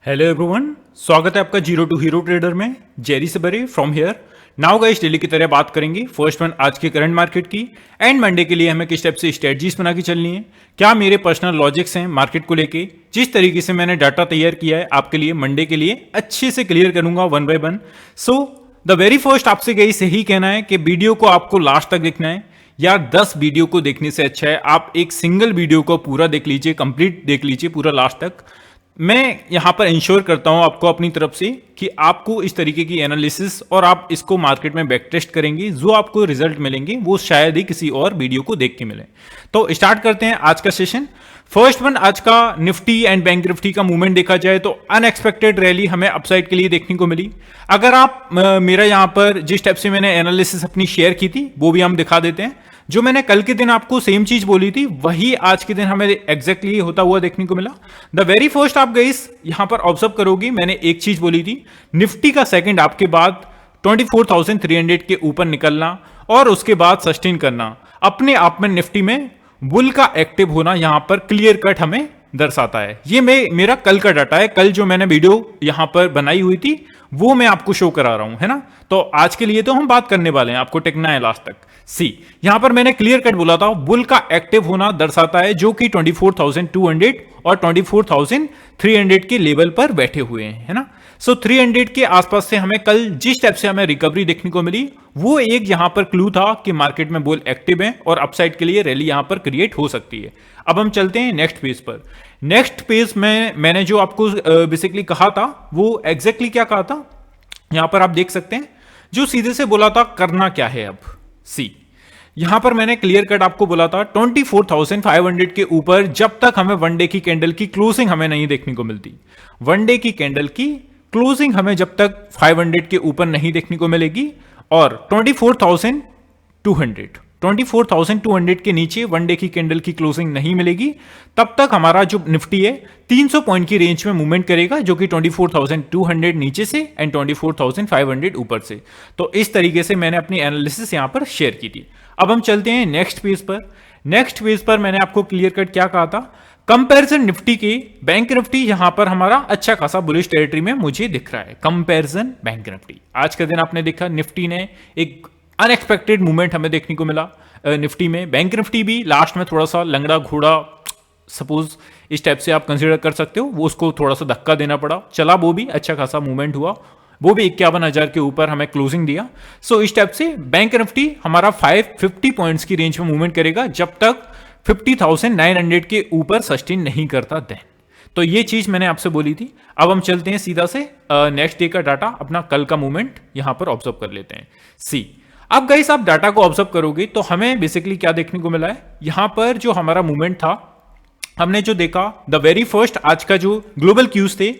Hello everyone, स्वागत है आपका जीरो टू हीरो ट्रेडर में। जेरी सबरे from here. Now guys, daily की तरह बात करेंगे फर्स्ट वन आज के करंट मार्केट की एंड मंडे के लिए हमें किस टाइप से स्ट्रेटजीज बना के चलनी है, क्या मेरे पर्सनल लॉजिक्स हैं मार्केट को लेके, जिस तरीके से मैंने डाटा तैयार किया है आपके लिए मंडे के लिए अच्छे से क्लियर करूंगा one by one. So the very first आपसे गाइस यही कहना है कि वीडियो को आपको लास्ट तक देखना है। यार 10 वीडियो को देखने से अच्छा है आप एक सिंगल वीडियो को पूरा देख लीजिए, कंप्लीट देख लीजिए पूरा लास्ट तक। मैं यहां पर इंश्योर करता हूं आपको अपनी तरफ से कि आपको इस तरीके की एनालिसिस और आप इसको मार्केट में बैक टेस्ट करेंगे, जो आपको रिजल्ट मिलेंगे वो शायद ही किसी और वीडियो को देख के मिले। तो स्टार्ट करते हैं आज का सेशन। फर्स्ट वन आज का निफ्टी एंड बैंक निफ्टी का मूवमेंट देखा जाए तो अनएक्सपेक्टेड रैली हमें अपसाइड के लिए देखने को मिली। अगर आप मेरा यहां पर जिस टाइप से मैंने एनालिसिस अपनी शेयर की थी वो भी हम दिखा देते हैं। जो मैंने कल के दिन आपको सेम चीज बोली थी वही आज के दिन हमें एग्जैक्टली होता हुआ देखने को मिला। द वेरी फर्स्ट आप गाइस यहां पर ऑब्जर्व करोगी, मैंने एक चीज बोली थी, निफ्टी का सेकंड आपके बाद 24,300 के ऊपर निकलना और उसके बाद सस्टेन करना अपने आप में निफ्टी में बुल का एक्टिव होना यहां पर क्लियर कट हमें दर्शाता है। ये मेरा कल का डाटा है, कल जो मैंने वीडियो यहां पर बनाई हुई थी वो मैं आपको शो करा रहा हूं, है ना। तो आज के लिए तो हम बात करने वाले हैं, आपको टिकना है लास्ट तक। सी यहां पर मैंने क्लियर कट बोला था बुल का एक्टिव होना दर्शाता है, जो कि 24,200 और 24,300 के लेवल पर बैठे हुए हैं, है ना। सो 300 के आसपास से हमें कल जिस टाइप से हमें रिकवरी देखने को मिली वो एक यहां पर क्लू था कि मार्केट में बुल एक्टिव है और अपसाइड के लिए रैली यहां पर क्रिएट हो सकती है। अब हम चलते हैं नेक्स्ट पेज पर। नेक्स्ट पेज में मैंने जो आपको बेसिकली कहा था वो एग्जैक्टली क्या कहा था यहां पर आप देख सकते हैं, जो सीधे से बोला था करना क्या है। अब सी यहां पर मैंने क्लियर कट आपको बोला था 24,500 के ऊपर जब तक हमें वन डे की कैंडल की क्लोजिंग हमें नहीं देखने को मिलती, वन डे की कैंडल की क्लोजिंग हमें जब तक 500 के ऊपर नहीं देखने को मिलेगी और 24,200 के नीचे वन डे की कैंडल की क्लोजिंग नहीं मिलेगी, तब तक हमारा जो निफ्टी है 300 पॉइंट की रेंज में मूवमेंट करेगा, जो कि 24,200 नीचे से एंड 24,500 ऊपर से। तो इस तरीके से मैंने अपनी एनालिसिस यहां पर शेयर की थी। अब हम चलते हैं नेक्स्ट पेज पर। नेक्स्ट पेज पर मैंने आपको क्लियर कट क्या कहा था, कंपैरिजन निफ्टी के बैंक निफ्टी यहां पर हमारा अच्छा खासा बुलिश टेरिटरी में मुझे दिख रहा है। कंपैरिजन बैंक निफ्टी आज का दिन आपने देखा निफ्टी ने एक अनएक्सपेक्टेड मूवमेंट हमें देखने को मिला निफ्टी में। बैंक निफ्टी भी लास्ट में थोड़ा सा लंगड़ा घोड़ा सपोज इस टाइप से आप कंसीडर कर सकते हो, वो उसको थोड़ा सा धक्का देना पड़ा, चला वो भी अच्छा खासा मूवमेंट हुआ, वो भी 51,000 के ऊपर हमें क्लोजिंग दिया। सो इस टाइप से बैंक निफ्टी हमारा 550 पॉइंट्स की रेंज में मूवमेंट करेगा जब तक 50,900 के ऊपर सस्टेन नहीं करता देन। तो ये चीज मैंने आपसे बोली थी। अब हम चलते हैं सीधा से नेक्स्ट डे का डाटा, अपना कल का मूवमेंट यहां पर ऑब्जर्व कर लेते हैं। सी अब गाइस आप डाटा को ऑब्जर्व करोगे तो हमें बेसिकली क्या देखने को मिला है, यहां पर जो हमारा मूवमेंट था हमने जो देखा द वेरी फर्स्ट आज का जो ग्लोबल क्यूज थे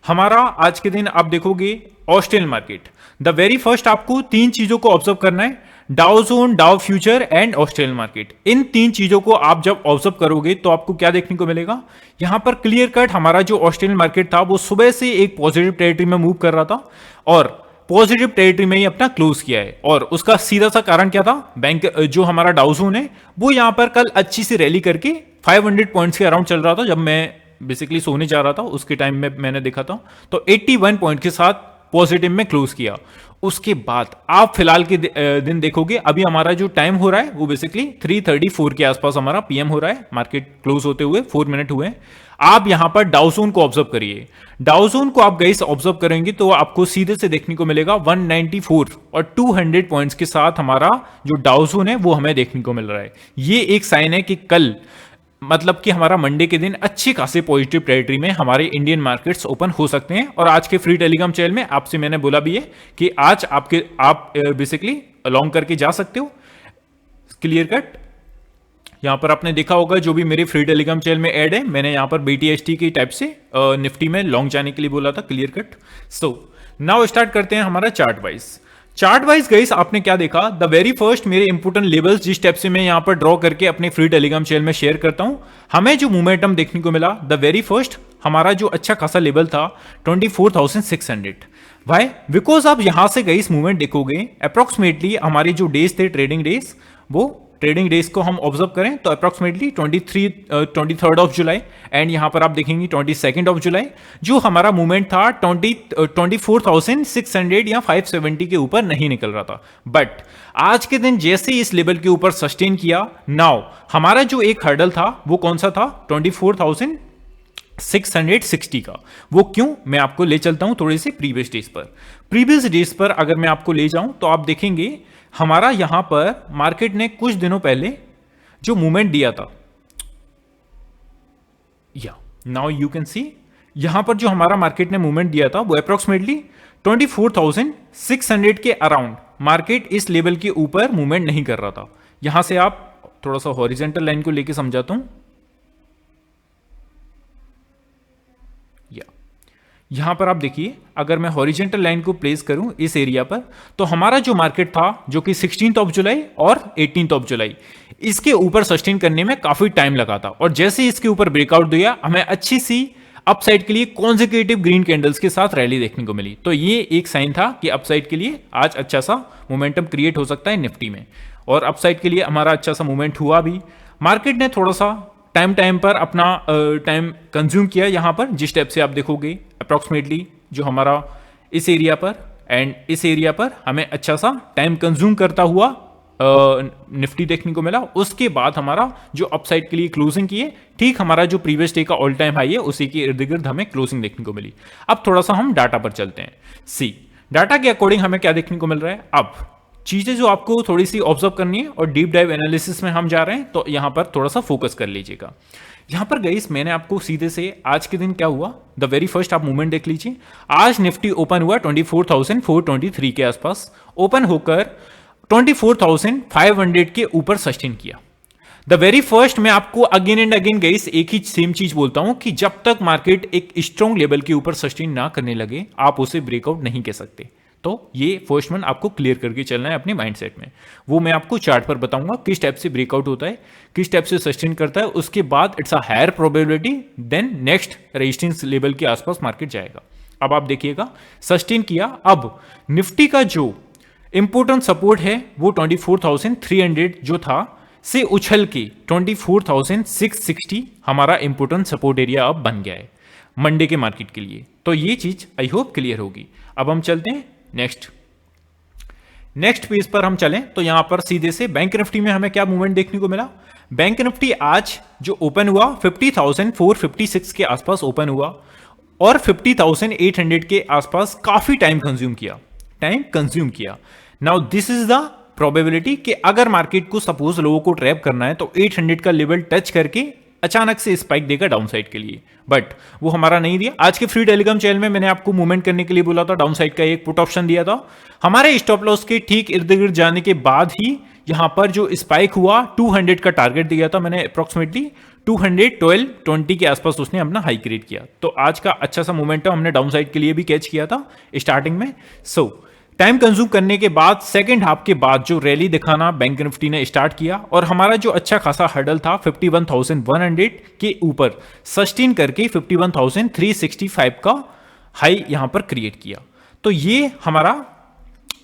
हमारा आज के दिन आप देखोगे Australian market. The very first आपको तीन चीजों को ऑब्जर्व करना है, Dow Jones, Dow future and Australian market. इन तीन चीजों को आप जब ऑब्जर्व करोगे तो आपको क्या देखने को मिलेगा, यहां पर क्लियर कट हमारा जो ऑस्ट्रेलियन मार्केट था वो सुबह से एक पॉजिटिव टेरिटरी में मूव कर रहा था और पॉजिटिव टेरिटरी में ही अपना क्लोज किया है। और उसका सीधा सा कारण क्या था, बैंक जो हमारा डाउ जोन है वो यहां पर कल अच्छी सी रैली करके 500 पॉइंट्स के अराउंड चल रहा था। जब मैं बेसिकली सोने जा रहा था उसके टाइम में मैंने देखा था, तो 81 पॉइंट के साथ पॉजिटिव में क्लोज किया। उसके बाद आप फिलहाल के दिन देखोगे अभी हमारा जो टाइम हो रहा है वो बेसिकली 3:34 के आसपास हमारा पीएम हो रहा है, मार्केट क्लोज होते हुए 4 मिनट हुए। आप यहां पर डाउ जोन को ऑब्जर्व करिए। डाउ जोन को आप गाइस ऑब्जर्व करेंगे तो आपको सीधे से देखने को मिलेगा 194 और 200 पॉइंट्स के साथ हमारा जो डाउ जोन है वो हमें देखने को मिल रहा है। ये एक साइन है कि कल मतलब कि हमारा मंडे के दिन अच्छी खासे पॉजिटिव टेरिटरी में हमारे इंडियन मार्केट्स ओपन हो सकते हैं। और आज के फ्री टेलीग्राम चैनल में आपसे मैंने बोला भी है कि आज आप बेसिकली लॉन्ग करके जा सकते हो। क्लियर कट यहां पर आपने देखा होगा जो भी मेरे फ्री टेलीग्राम चैनल में ऐड है, मैंने यहां पर BTST की टाइप से निफ्टी में लॉन्ग जाने के लिए बोला था। Clear cut. So now start करते हैं हमारा chart wise. Chart wise guys आपने क्या देखा, द वेरी फर्स्ट मेरे इंपोर्टेंट लेवल्स जिस टाइप से मैं यहां पर ड्रॉ करके अपने फ्री टेलीग्राम चैनल में शेयर करता हूं, हमें जो मोमेंटम देखने को मिला द वेरी फर्स्ट हमारा जो अच्छा खासा लेवल था 24,600। वाई बिकॉज आप यहां से गाइस मूवमेंट देखोगे अप्रोक्सीमेटली हमारे जो डेज थे ट्रेडिंग डेज वो ट्रेडिंग डेज को हम ऑब्जर्व करें तो approximately 23rd of July and यहाँ पर आप देखेंगे 22nd ऑफ जुलाई जो हमारा मूवमेंट था 24,600 या 570 के ऊपर नहीं निकल रहा था। बट आज के दिन जैसे इस लेवल के ऊपर सस्टेन किया, नाउ हमारा जो एक हर्डल था वो कौन सा था, 24,660 का। वो क्यों, मैं आपको ले चलता हूं थोड़े से प्रीवियस डेज पर। प्रीवियस डेज पर अगर मैं आपको ले जाऊं तो आप देखेंगे हमारा यहां पर मार्केट ने कुछ दिनों पहले जो मूवमेंट दिया था, या नाउ यू कैन सी यहां पर जो हमारा मार्केट ने मूवमेंट दिया था वो अप्रोक्सीमेटली 24,600 के अराउंड मार्केट इस लेवल के ऊपर मूवमेंट नहीं कर रहा था। यहां से आप थोड़ा सा हॉरिजेंटल लाइन को लेके समझाता हूं। यहां पर आप देखिए, अगर मैं हॉरिजेंटल लाइन को प्लेस करूं इस एरिया पर, तो हमारा जो मार्केट था जो कि 16th ऑफ जुलाई और 18th ऑफ जुलाई, इसके ऊपर सस्टेन करने में काफी टाइम लगा था। और जैसे इसके ऊपर ब्रेकआउट दिया, हमें अच्छी सी अपसाइड के लिए कॉन्जिक्यूटिव ग्रीन कैंडल्स के साथ रैली देखने को मिली। तो ये एक साइन था कि अपसाइड के लिए आज अच्छा सा मोमेंटम क्रिएट हो सकता है निफ्टी में, और अपसाइड के लिए हमारा अच्छा सा मूवमेंट हुआ भी। मार्केट ने थोड़ा सा टाइम पर अपना टाइम कंज्यूम किया यहां पर, जिस टाइप से आप देखोगे अप्रॉक्सीमेटली जो हमारा इस एरिया पर एंड इस एरिया पर हमें अच्छा सा टाइम कंज्यूम करता हुआ निफ्टी देखने को मिला। उसके बाद हमारा जो अपसाइड के लिए क्लोजिंग की है, ठीक हमारा जो प्रीवियस डे का ऑल टाइम हाई है उसी के इर्द गिर्द हमें क्लोजिंग देखने को मिली। अब थोड़ा सा हम डाटा पर चलते हैं। सी डाटा के अकॉर्डिंग हमें क्या देखने को मिल रहा है। अब चीजें जो आपको थोड़ी सी ऑब्जर्व करनी है और डीप डाइव एनालिसिस में हम जा रहे हैं, तो यहां पर थोड़ा सा फोकस कर लीजिएगा। यहां पर गाइस मैंने आपको सीधे से आज के दिन क्या हुआ, द वेरी फर्स्ट आप मूवमेंट देख लीजिए। आज निफ्टी ओपन हुआ 24,423 के आसपास, ओपन होकर 24,500 के ऊपर सस्टेन किया। द वेरी फर्स्ट मैं आपको अगेन एंड अगेन गाइस एक ही सेम चीज बोलता हूं कि जब तक मार्केट एक स्ट्रॉन्ग लेवल के ऊपर सस्टेन ना करने लगे, आप उसे ब्रेकआउट नहीं कह सकते। तो ये फर्स्ट वन आपको क्लियर करके चलना है अपने माइंडसेट में। वो मैं आपको चार्ट पर बताऊंगा किस टाइप से ब्रेकआउट होता है, किस टाइप से सस्टेन करता है। उसके बाद it's a higher probability than next resistance level के आसपास मार्केट जाएगा। अब आप देखिएगा सस्टेन किया। अब निफ्टी का जो इंपोर्टेंट सपोर्ट है वो 24,300 जो था से उछल के 24,660 हमारा इंपोर्टेंट सपोर्ट एरिया अब बन गया है मंडे के मार्केट के लिए। तो ये चीज आई होप क्लियर होगी। अब हम चलते हैं नेक्स्ट पेज पर हम चलें तो यहां पर सीधे से बैंक निफ्टी में हमें क्या मूवमेंट देखने को मिला। बैंक निफ्टी आज जो ओपन हुआ 50,456 के आसपास ओपन हुआ और 50,800 के आसपास काफी टाइम कंज्यूम किया। Now this is the probability कि अगर मार्केट को सपोज लोगों को ट्रैप करना है तो 800 का लेवल टच करके अचानक से स्पाइक देगा डाउनसाइड के लिए, बट वो हमारा नहीं दिया। आज के फ्री टेलीग्राम चैनल में मैंने आपको मूवमेंट करने के लिए बोला था, डाउनसाइड का एक पुट ऑप्शन दिया था। हमारे स्टॉप लॉस के ठीक इर्द गिर्द जाने के बाद ही यहां पर जो स्पाइक हुआ 200 का टारगेट दिया था मैंने, अप्रोक्सीमेटली 212.20 के आसपास उसने अपना हाई क्रिएट किया। तो आज का अच्छा सा मोमेंटम हमने डाउनसाइड के लिए भी कैच किया था स्टार्टिंग में। टाइम कंज्यूम करने के बाद सेकंड हाफ के बाद जो रैली दिखाना बैंक निफ्टी ने स्टार्ट किया और हमारा जो अच्छा खासा हर्डल था 51,100 के ऊपर सस्टेन करके 51,365 का हाई यहां पर क्रिएट किया। तो ये हमारा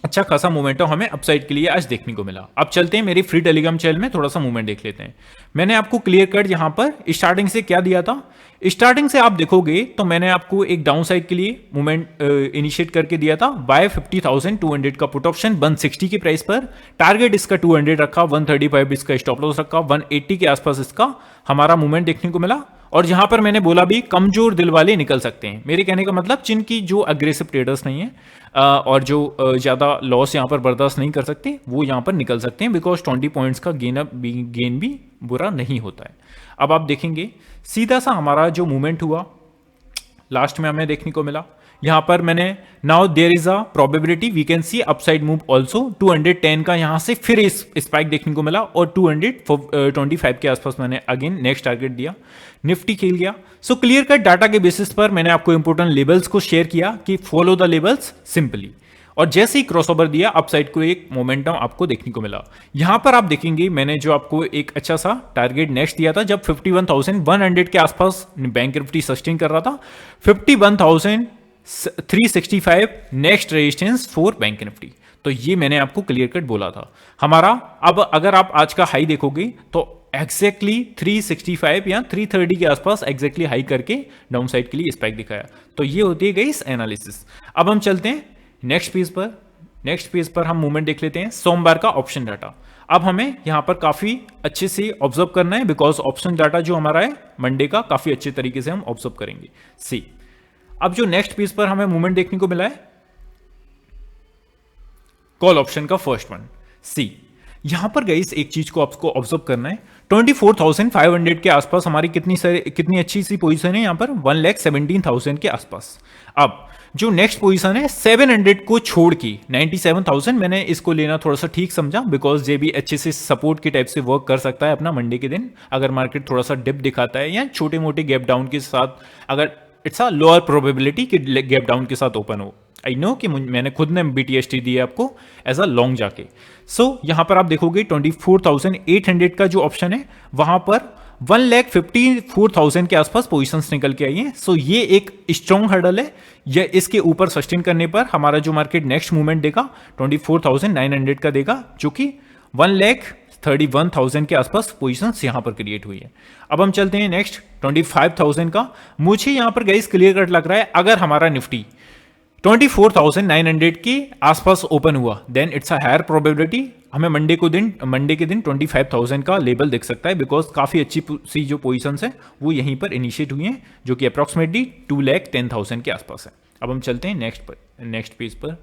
अच्छा खासा मोमेंटम हमें अपसाइड के लिए आज देखने को मिला। अब चलते हैं मेरी फ्री टेलीग्राम चैनल में, थोड़ा सा मूवमेंट देख लेते हैं। मैंने आपको क्लियर कट यहां पर स्टार्टिंग से क्या दिया था। स्टार्टिंग से आप देखोगे तो मैंने आपको एक डाउन साइड के लिए मूवमेंट इनिशिएट करके दिया था बाय 50,200 का पुट ऑप्शन 160 के प्राइस पर। टारगेट इसका 200 रखा, 135 इसका स्टॉप लॉस रखा, 180 के आसपास इसका हमारा मूवमेंट देखने को मिला। और यहां पर मैंने बोला भी कमजोर दिल वाले निकल सकते हैं। मेरे कहने का मतलब जिनकी जो अग्रेसिव ट्रेडर्स नहीं है और जो ज्यादा लॉस यहां पर बर्दाश्त नहीं कर सकते, वो यहां पर निकल सकते हैं, बिकॉज 20 पॉइंट्स का गेन भी बुरा नहीं होता है। अब आप देखेंगे सीधा सा हमारा जो मूवमेंट हुआ लास्ट में हमें देखने को मिला। यहां पर मैंने now there is a probability we can see upside move also 210 का यहां से फिर स्पाइक देखने को मिला और 225 के आसपास मैंने अगेन नेक्स्ट टारगेट दिया, निफ्टी खेल गया। सो क्लियर कट डाटा के बेसिस पर मैंने आपको इंपोर्टेंट लेवल्स को शेयर किया कि फॉलो द लेवल्स सिंपली, और जैसे ही क्रॉसओवर दिया अपसाइड को एक मोमेंटम आपको देखने को मिला। यहां पर आप देखेंगे मैंने जो आपको एक अच्छा सा टारगेट नेक्स्ट दिया था जब 51,100 के आसपास बैंक निफ्टी सस्टेन कर रहा था, 51,365 next resistance for bank Nifty. तो ये मैंने आपको क्लियर कट बोला था हमारा। अब अगर आप आज का हाई देखोगे तो एग्जैक्टली 365 या 330 के आसपास एग्जैक्टली हाई करके डाउन साइड के लिए स्पाइक दिखाया। तो ये होती है गाइस एनालिसिस। अब हम चलते हैं नेक्स्ट पेज पर हम मूवमेंट देख लेते हैं सोमवार का ऑप्शन डाटा। अब हमें यहां पर काफी अच्छे से ऑब्जर्व करना है बिकॉज ऑप्शन डाटा जो हमारा है मंडे का काफी अच्छे तरीके से हम ऑब्जर्व करेंगे। सी, अब जो नेक्स्ट पेज पर हमें मूवमेंट देखने को मिला है कॉल ऑप्शन का फर्स्ट वन। सी, यहां पर गाइस एक चीज को आपको ऑब्जर्व करना है 24,500 के आसपास हमारी कितनी अच्छी सी पोजीशन है यहां पर 1,17,000 के आसपास। अब जो नेक्स्ट पोजीशन है 700 को छोड़ के 97,000, मैंने इसको लेना थोड़ा सा ठीक समझा बिकॉज ये भी अच्छे से सपोर्ट के टाइप से वर्क कर सकता है अपना मंडे के दिन अगर मार्केट थोड़ा सा डिप दिखाता है या छोटे मोटे गैप डाउन के साथ, अगर इट्स अ लोअर प्रोबेबिलिटी कि गैप डाउन के साथ ओपन हो। आई नो कि मैंने खुद ने BTST दी है आपको एज अ लॉन्ग जाके। सो यहां पर आप देखोगे 24,800 का जो ऑप्शन है वहां पर 1,54,000 के आसपास पोजीशंस निकल के आई हैं। सो ये एक स्ट्रॉन्ग हर्डल है, या इसके ऊपर सस्टेन करने पर हमारा जो मार्केट नेक्स्ट मूवमेंट देगा 24,900 का देगा, जो कि 1,31,000 के आसपास पोजीशंस यहां पर क्रिएट हुई है। अब हम चलते हैं नेक्स्ट 25,000 का। मुझे यहां पर गाइस क्लियर कट लग रहा है अगर हमारा निफ्टी 24,900 के आसपास ओपन हुआ then it's a higher probability हमें मंडे के दिन 25,000 का लेवल दिख सकता है बिकॉज काफी अच्छी सी जो पोजीशंस है वो यहीं पर इनिशिएट हुई हैं जो कि अप्रॉक्सीमेटली 2,10,000 के आसपास है। अब हम चलते हैं नेक्स्ट पेज पर।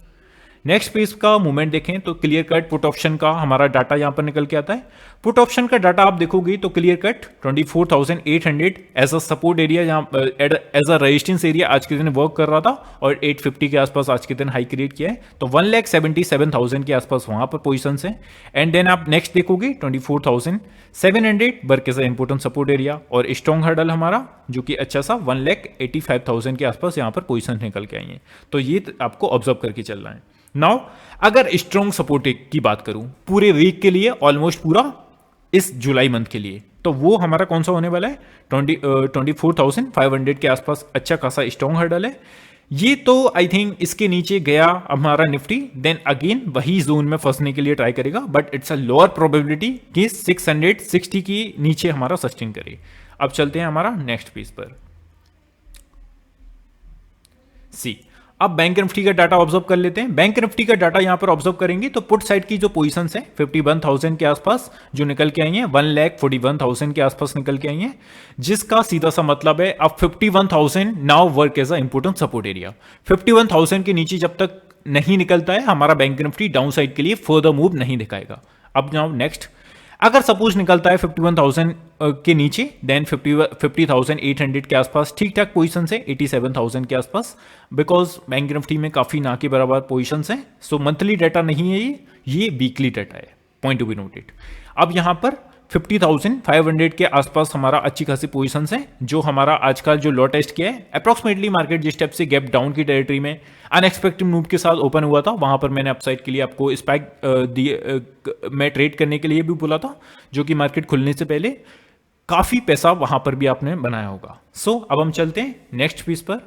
नेक्स्ट पेज का मूवमेंट देखें तो क्लियर कट पुट ऑप्शन का हमारा डाटा यहां पर निकल के आता है। पुट ऑप्शन का डाटा आप देखोगे तो clear cut 24,800 as a support area, जहां एज अ रेजिस्टेंस एरिया आज के दिन वर्क कर रहा था और 850 के आसपास आज के दिन हाई क्रिएट किया है। तो 1,77,000 के आसपास वहां पर पोजीशन है। एंड देन आप नेक्स्ट देखोगे 24,700 work as a important support area और स्ट्रॉन्ग हर्डल हमारा जो कि अच्छा सा 1,85,000 के आसपास यहां पर पोजीशन निकल के आई है। तो ये आपको ऑब्जर्व करके चलना है। नाउ अगर स्ट्रॉन्ग सपोर्ट की बात करूं पूरे वीक के लिए, ऑलमोस्ट पूरा इस जुलाई मंथ के लिए, तो वो हमारा कौन सा होने वाला है 24,500 के आसपास अच्छा खासा स्ट्रॉन्ग हर्डल है। ये तो आई थिंक इसके नीचे गया हमारा निफ्टी देन अगेन वही जोन में फंसने के लिए ट्राई करेगा, but it's a lower probability कि 660 के नीचे हमारा सस्टेन करे। अब चलते हैं हमारा नेक्स्ट पेज पर। सी, अब बैंक निफ्टी का डाटा ऑब्जर्व कर लेते हैं। बैंक निफ्टी का डाटा यहां पर ऑब्जर्व करेंगे तो पुट साइड की जो पोजीशंस है 51,000 के आसपास जो निकल के आई हैं, 1,41,000 के आसपास निकल के आई हैं, जिसका सीधा सा मतलब है अब 51,000 now work as a important support area. 51,000 के नीचे जब तक नहीं निकलता है हमारा बैंक निफ्टी डाउन साइड के लिए फर्दर मूव नहीं दिखाएगा। अब नाउ नेक्स्ट, अगर सपोज निकलता है 51,000 के नीचे देन 50,800 के आसपास ठीक ठाक पोजीशन है, 87,000 के आसपास, बिकॉज बैंक निफ्टी में काफी ना के बराबर पोजीशन है। सो मंथली डाटा नहीं है ये वीकली डाटा है, पॉइंट टू बी नोटेड। अब यहां पर 50,500 के आसपास हमारा अच्छी खासी पोजीशन है जो हमारा आज का जो लो टेस्ट किया है अप्रॉक्सीमेटली मार्केट जिस स्टेप से गैप डाउन की टेरिटरी में अनएक्सपेक्टेड मूव के साथ ओपन हुआ था वहां पर मैंने अपसाइड के लिए आपको स्पाइक में ट्रेड करने के लिए भी बोला था, जो कि मार्केट खुलने से पहले काफी पैसा वहां पर भी आपने बनाया होगा। सो अब हम चलते हैं नेक्स्ट पीस पर।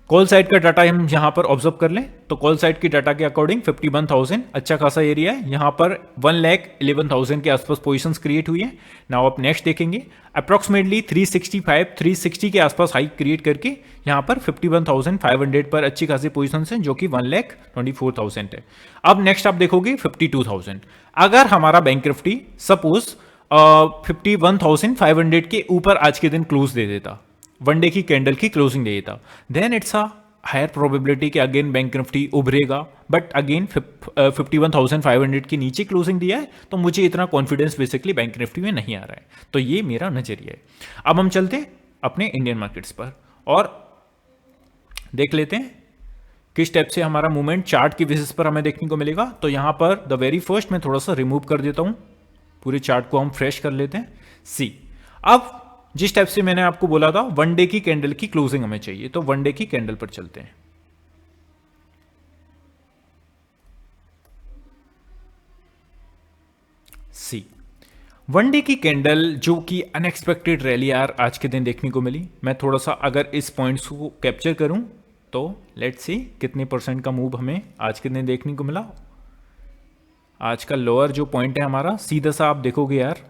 कॉल साइड का डाटा हम यहां पर ऑब्जर्व कर लें तो कॉल साइड की डाटा के अकॉर्डिंग 51,000 अच्छा खासा एरिया है, यहां पर 1,11,000 के आसपास पोजीशंस क्रिएट हुई है। नाउ आप नेक्स्ट देखेंगे अप्रॉक्सीमेटली 360 के आसपास हाई क्रिएट करके यहां पर 51,500 पर अच्छी खासी पोजीशंस हैं जो कि 1,24,000 है। अब नेक्स्ट आप देखोगे 52,000, अगर हमारा बैंक निफ्टी सपोज 51,500 के ऊपर आज के दिन क्लोज दे देता, वनडे की कैंडल की क्लोजिंग दे देता, then it's a higher probability कि अगेन बैंक निफ्टी उभरेगा, बट अगेन 51,500 के नीचे क्लोजिंग दिया है तो मुझे इतना कॉन्फिडेंस बेसिकली बैंक निफ्टी में नहीं आ रहा है। तो ये मेरा नजरिया है। अब हम चलते हैं अपने इंडियन मार्केट्स पर और देख लेते हैं किस स्टेप से हमारा मूवमेंट चार्ट की बेसिस पर हमें देखने को मिलेगा। तो यहां पर द वेरी फर्स्ट मैं थोड़ा सा रिमूव कर देता हूं, पूरे चार्ट को हम फ्रेश कर लेते हैं। सी, अब जिस टाइप से मैंने आपको बोला था वनडे की कैंडल की क्लोजिंग हमें चाहिए, तो वनडे की कैंडल पर चलते हैं। सी, वनडे की कैंडल जो कि अनएक्सपेक्टेड रैली यार आज के दिन देखने को मिली। मैं थोड़ा सा अगर इस पॉइंट्स को कैप्चर करूं तो लेट्स सी कितने परसेंट का मूव हमें आज के दिन देखने को मिला। आज का लोअर जो पॉइंट है हमारा, सीधा सा आप देखोगे यार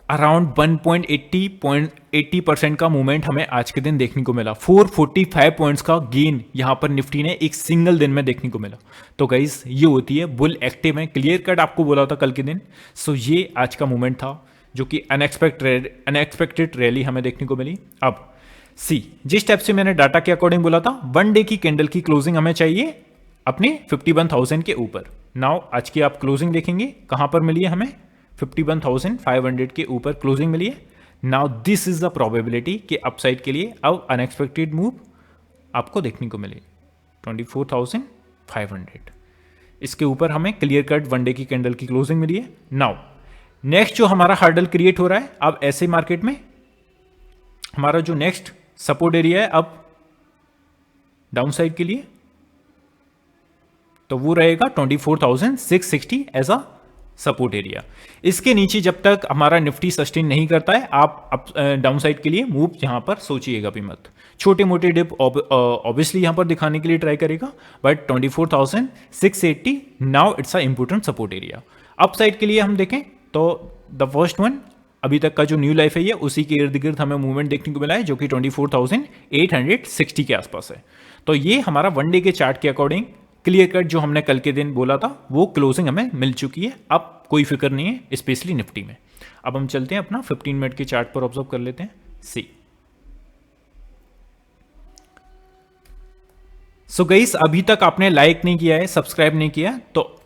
अराउंड 1.80% का मूवमेंट हमें आज के दिन देखने को मिला। 445 पॉइंट्स का गेन यहां पर निफ्टी ने एक सिंगल दिन में देखने को मिला। तो गाइस ये होती है बुल एक्टिव है, क्लियर कट आपको बोला था कल के दिन। सो ये आज का मूवमेंट था जो कि अनएक्सपेक्टेड रैली हमें देखने को मिली। अब सी, जिस टाइप से मैंने डाटा के अकॉर्डिंग बोला था, वन डे की कैंडल की क्लोजिंग हमें चाहिए अपने 51,000 के ऊपर। नाउ आज की आप क्लोजिंग देखेंगे कहां पर मिली है हमें, 51,500 के ऊपर क्लोजिंग मिली है। Now this is the probability कि अपसाइड के लिए अब अनएक्सपेक्टेड मूव आपको देखने को मिले 24,500। इसके ऊपर हमें क्लियर कट वन डे की कैंडल की क्लोजिंग मिली है। नाउ नेक्स्ट जो हमारा हर्डल क्रिएट हो रहा है अब ऐसे मार्केट में, हमारा जो नेक्स्ट सपोर्ट एरिया है अब डाउन साइड के लिए, तो वो रहेगा 24,660 एज अ सपोर्ट एरिया। इसके नीचे जब तक हमारा निफ्टी सस्टेन नहीं करता है आप डाउन साइड के लिए मूव यहां पर सोचिएगा भी मत। छोटे मोटे डिप ऑब्वियसली यहां पर दिखाने के लिए ट्राई करेगा, but 24,680 now it's a important support area. Up side के लिए हम देखें तो द फर्स्ट वन अभी तक का जो न्यू लाइफ है ये उसी के इर्द गिर्द हमें मूवमेंट देखने को मिला है जो कि 24,860 के आसपास है। तो ये हमारा वन डे के चार्ट के अकॉर्डिंग क्लियर कट जो हमने कल के दिन बोला था वो क्लोजिंग हमें मिल चुकी है। अब कोई फिक्र नहीं है स्पेशली निफ्टी में। अब हम चलते हैं अपना 15 मिनट के चार्ट पर ऑब्जर्व कर लेते हैं। सी, सो गाइस अभी तक आपने लाइक नहीं किया है, सब्सक्राइब नहीं किया तो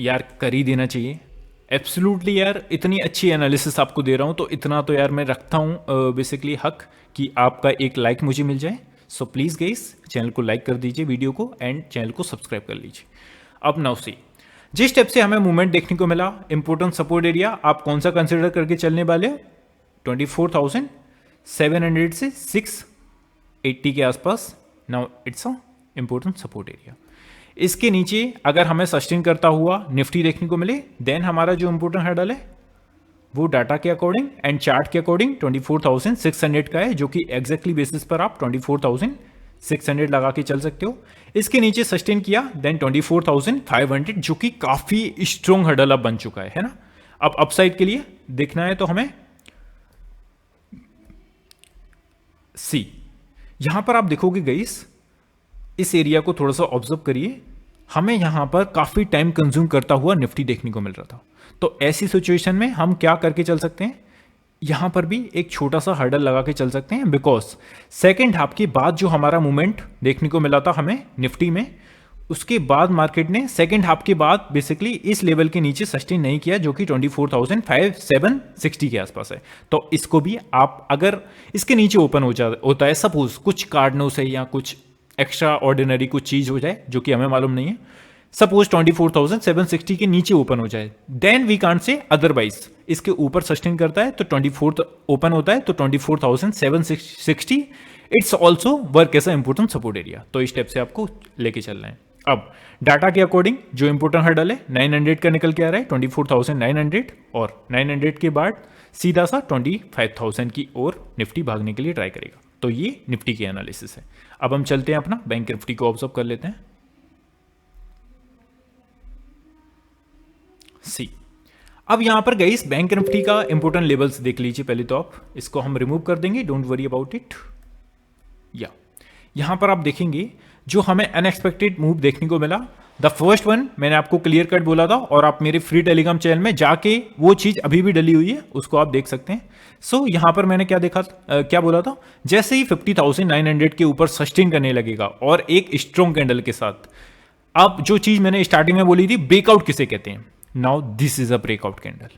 यार कर ही देना चाहिए। एब्सोल्युटली यार, इतनी अच्छी एनालिसिस आपको दे रहा हूं तो इतना तो यार मैं रखता हूं बेसिकली हक कि आपका एक लाइक मुझे मिल जाए। सो प्लीज़ गाइस चैनल को लाइक कर दीजिए वीडियो को एंड चैनल को सब्सक्राइब कर लीजिए। अब नाउ सी, जिस स्टेप से हमें मूवमेंट देखने को मिला, इंपोर्टेंट सपोर्ट एरिया आप कौन सा कंसिडर करके चलने वाले हो, 24,700 से 680 के आसपास। Now it's a important support area. इसके नीचे अगर हमें सस्टेन करता हुआ निफ्टी देखने को मिले देन हमारा जो इंपोर्टेंट हर्डल है वो डाटा के अकॉर्डिंग एंड चार्ट के अकॉर्डिंग 24,600 का है, जो कि एग्जैक्टली बेसिस पर आप 24,600 लगा के चल सकते हो। इसके नीचे सस्टेन किया देन 24,500 जो कि काफी स्ट्रॉन्ग हर्डल अब बन चुका है ना। अब अपसाइड के लिए देखना है तो हमें सी, यहां पर आप देखोगे गाइस इस एरिया को थोड़ा सा ऑब्जर्व करिए, हमें यहां पर काफी टाइम कंज्यूम करता हुआ निफ्टी देखने को मिल रहा था। तो ऐसी सिचुएशन में हम क्या करके चल सकते हैं, यहां पर भी एक छोटा सा हर्डल लगा के चल सकते हैं, बिकॉज सेकेंड हाफ के बाद जो हमारा मूवमेंट देखने को मिला था हमें निफ्टी में, उसके बाद मार्केट ने सेकेंड हाफ के बाद बेसिकली इस लेवल के नीचे सस्टेन नहीं किया जो कि 24,760 के आसपास है। तो इसको भी आप अगर इसके नीचे ओपन होता है सपोज कुछ कारणों से या कुछ एक्स्ट्रा ऑर्डिनरी कुछ चीज हो जाए जो कि हमें मालूम नहीं है, सपोज 24,760 के नीचे ओपन हो जाए then we can't say otherwise. इसके ऊपर सस्टेन करता है तो 24 ओपन होता है तो 24,760 it's also work as a important support area. तो इस स्टेप से आपको लेके चलना है। अब डाटा के अकॉर्डिंग जो इंपोर्टेंट हर्डल है 900 का निकल के आ रहा है 24,900 और 900 के बाद सीधा सा 25,000 की ओर निफ्टी भागने के लिए ट्राई करेगा। तो ये निफ्टी की एनालिसिस है। अब हम चलते हैं अपना बैंक निफ्टी को ऑब्जर्व कर लेते हैं। सी, अब यहां पर गाइस बैंक निफ्टी का इंपोर्टेंट लेवल्स देख लीजिए। पहले तो आप इसको हम रिमूव कर देंगे, डोंट वरी अबाउट इट। या यहां पर आप देखेंगे जो हमें अनएक्सपेक्टेड मूव देखने को मिला, द फर्स्ट वन मैंने आपको क्लियर कट बोला था और आप मेरे फ्री टेलीग्राम चैनल में जाके वो चीज अभी भी डली हुई है उसको आप देख सकते हैं। सो यहां पर मैंने क्या देखा क्या बोला था, जैसे ही 50,900 के ऊपर सस्टेन करने लगेगा और एक स्ट्रॉन्ग कैंडल के साथ, अब जो चीज मैंने स्टार्टिंग में बोली थी ब्रेकआउट किसे कहते हैं, now this is a breakout candle,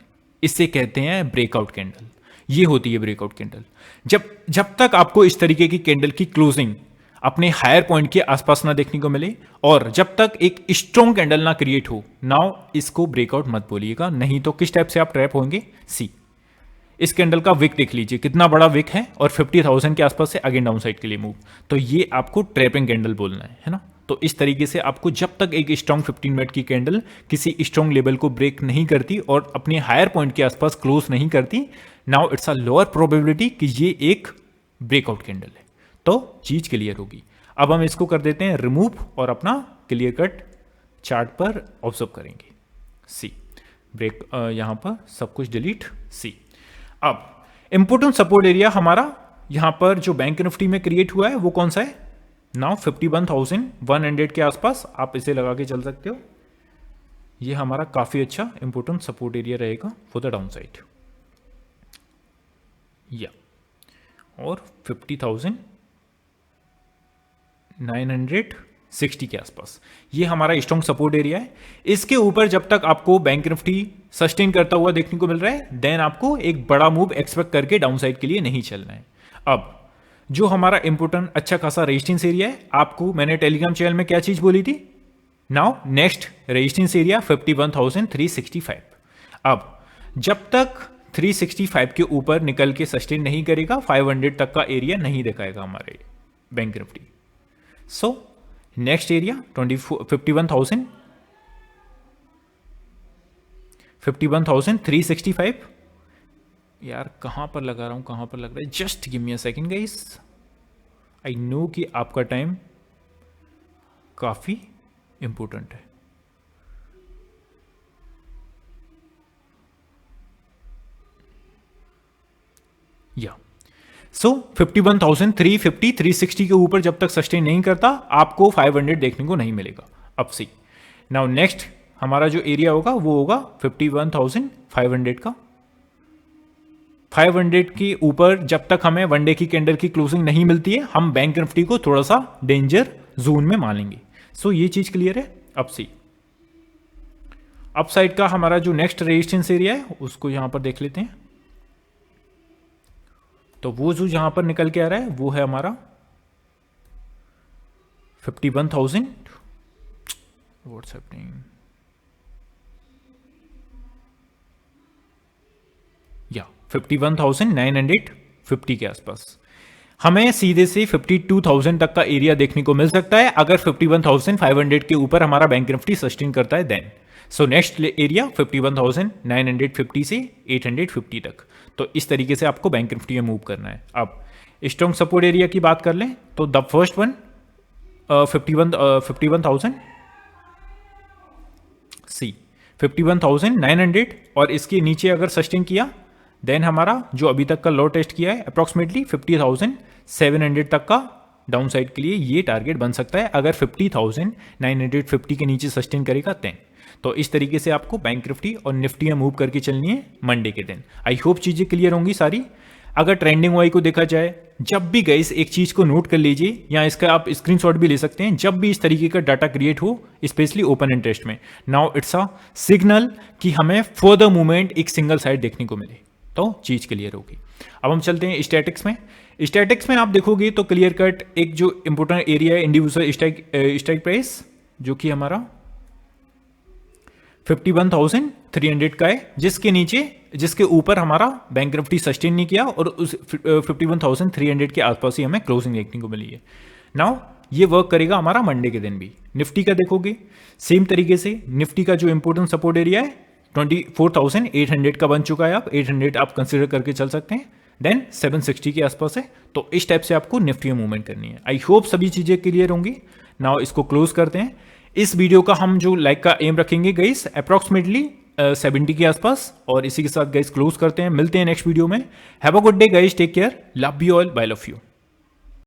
इसे कहते हैं ब्रेकआउट कैंडल। ये होती है ब्रेकआउट कैंडल। जब तक आपको इस तरीके की कैंडल की क्लोजिंग अपने हायर पॉइंट के आसपास ना देखने को मिले और जब तक एक स्ट्रॉन्ग कैंडल ना क्रिएट हो, नाउ इसको ब्रेकआउट मत बोलिएगा, नहीं तो किस टाइप से आप ट्रैप होंगे। सी, इस कैंडल का विक देख लीजिए कितना बड़ा विक है और 50,000 के आसपास से अगेन डाउन साइड के लिए मूव, तो ये आपको ट्रैपिंग कैंडल बोलना है ना। तो इस तरीके से आपको जब तक एक स्ट्रॉन्ग 15 मिनट की कैंडल किसी स्ट्रॉन्ग लेवल को ब्रेक नहीं करती और अपने हायर पॉइंट के आसपास क्लोज नहीं करती, now it's a lower probability कि ये एक ब्रेकआउट कैंडल है, तो चीज क्लियर होगी। अब हम इसको कर देते हैं रिमूव और अपना क्लियर कट चार्ट पर ऑब्जर्व करेंगे। सी ब्रेक, यहां पर सब कुछ डिलीट। सी अब इंपोर्टेंट सपोर्ट एरिया हमारा यहां पर जो बैंक निफ्टी में क्रिएट हुआ है वो कौन सा है? नाउ 51,100 के आसपास आप इसे लगा के चल सकते हो। ये हमारा काफी अच्छा इंपोर्टेंट सपोर्ट एरिया रहेगा फॉर द डाउन साइड। या और 50,960 के आसपास ये हमारा स्ट्रॉन्ग सपोर्ट एरिया है। इसके ऊपर जब तक आपको बैंक निफ्टी सस्टेन करता हुआ देखने को मिल रहा है, देन आपको एक बड़ा मूव एक्सपेक्ट करके डाउन साइड के लिए नहीं चलना है। अब जो हमारा इंपोर्टेंट अच्छा खासा रेजिस्टेंस एरिया है, आपको मैंने टेलीग्राम चैनल में क्या चीज बोली थी? Now next resistance area 51,365। अब जब तक 365 के ऊपर निकल के सस्टेन नहीं करेगा, 500 तक का एरिया नहीं दिखाएगा हमारे bank Nifty. So next area 51,365। यार कहां पर लगा रहा हूं, कहां पर लग रहा है? Just give me a second guys. I know कि आपका टाइम काफी इंपॉर्टेंट है। या सो 51,350 360 के ऊपर जब तक सस्टेन नहीं करता, आपको 500 देखने को नहीं मिलेगा। अब सी नाउ नेक्स्ट हमारा जो एरिया होगा वो होगा 51,500 का। 500 के ऊपर जब तक हमें वनडे की कैंडल की क्लोजिंग नहीं मिलती है, हम बैंक निफ्टी को थोड़ा सा डेंजर जोन में मानेंगे। सो ये चीज क्लियर है। अब सी अप साइड का हमारा जो नेक्स्ट रेजिस्टेंस एरिया है उसको यहां पर देख लेते हैं। तो वो जो यहां पर निकल के आ रहा है वो है हमारा 51,000। What's happening? या 51,950 के आसपास हमें सीधे से 52,000 तक का एरिया देखने को मिल सकता है अगर 51,500 के ऊपर हमारा बैंक निफ्टी सस्टेन करता है देन। सो नेक्स्ट एरिया 51,950 से 850 तक। तो इस तरीके से आपको बैंक निफ्टी में मूव करना है। अब स्ट्रॉन्ग सपोर्ट एरिया की बात कर लें तो द फर्स्ट वन 51,000 सी 51,900 और इसके नीचे अगर सस्टेन किया देन हमारा जो अभी तक का लो टेस्ट किया है अप्रॉक्सीमेटली 50,700 तक का डाउन साइड के लिए ये टारगेट बन सकता है अगर 50,950 के नीचे सस्टेन करेगा देन। तो इस तरीके से आपको बैंक निफ्टी और निफ्टी में मूव करके चलनी है मंडे के दिन। आई होप चीजें क्लियर होंगी सारी। अगर ट्रेंडिंग वाई को देखा जाए, जब भी गाइस एक चीज को नोट कर लीजिए या इसका आप स्क्रीनशॉट भी ले सकते हैं, जब भी इस तरीके का डाटा क्रिएट हो स्पेशली ओपन इंटरेस्ट में, नाउ इट्स अ सिग्नल कि हमें फर्दर मूवमेंट एक सिंगल साइड देखने को मिले, तो चीज क्लियर होगी। अब हम चलते हैं स्टैटिक्स में। स्टैटिक्स में आप देखोगे तो क्लियर कट एक जो इंपोर्टेंट एरिया है इंडिविजुअल स्ट्राइक प्राइस जो कि हमारा 51,300 का है, जिसके ऊपर हमारा बैंक निफ्टी सस्टेन नहीं किया और उस 51,300 के आसपास ही हमें क्लोजिंग देखने को मिली है। नाउ ये वर्क करेगा हमारा मंडे के दिन भी। निफ्टी का देखोगे सेम तरीके से, निफ्टी का जो इंपोर्टेंट सपोर्ट एरिया है 24,800 का बन चुका है। आप 800 आप कंसिडर करके चल सकते हैं, देन 760 के आसपास है। तो इस टाइप से आपको निफ्टी में मूवमेंट करनी है। आई होप सभी चीजें क्लियर होंगी। नाउ इसको क्लोज करते हैं। इस वीडियो का हम जो लाइक का एम रखेंगे गाइस अप्रॉक्सीमेटली 70 के आसपास, और इसी के साथ गाइस क्लोज करते हैं। मिलते हैं नेक्स्ट वीडियो में। Have a good day guys, take care, love you all, bye love you.